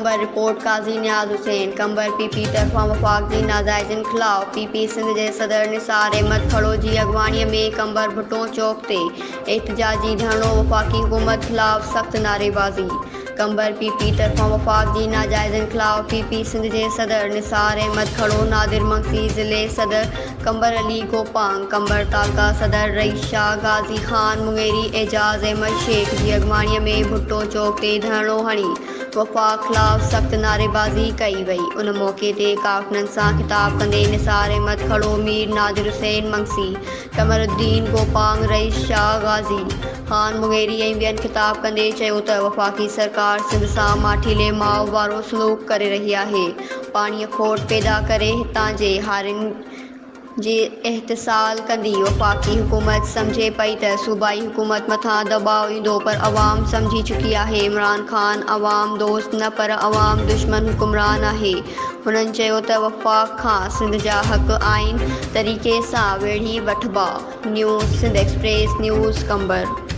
कंबर रिपोर्ट काजी नियाज़ हुसैन कंबर पीपी तरफां वफाक जी नाजायज़नि खिलाफ पीपी सिंध के सदर निसार अहमद खड़ो की अगवानी में कंबर भुट्टो चौक ते एहतजाजी धरणो वफाकी हुकूमत खिलाफ सख्त नारेबाजी। कंबर पीपी तरफां वफाक जी नाजायज़नि खिलाफ पीपी सिंध के सदर निसार अहमद खड़ो नादिर मंगसी ज़िले सदर कंबर अली गोपांग कंबर तालका सदर रईस शाह गाजी खान मुंगेरी एजाज अहमद शेख की अगवानी में भुट्टो चौक ते धरणो हणी वफाक खिलाफ सख्त नारेबाजी कई वई। उन मौके ते कारकुननि सां खिताब कंदे निसार अहमद खड़ो मीर नादिर हुसैन मंगसी कमरुद्दीन गोपांग रईस शाह गाजी खान मुंगेरी ऐं ॿियनि खिताब कंदे चयो त वफाकी सरकार सिंध सां माठीले माव वारो सलूक करे रही आहे। पाणीअ खोट पैदा करे हितां जे हारियुनि जे एहतिसाल कंदी वफाकी हुकूमत समझे पई त सूबाई हुकूमत मथां दबाव ईंदो पर अवाम समझी चुकी आहे। इमरान खान अवाम दोस्त न पर अवाम दुश्मन हुक्मरान आहे। हुननि चयो त वफाक खां सिंध जा हक़ आइन तरीक़े सां वेढ़ी वठिबा। न्यूज़ सिंध एक्सप्रेस न्यूज़ कंबर।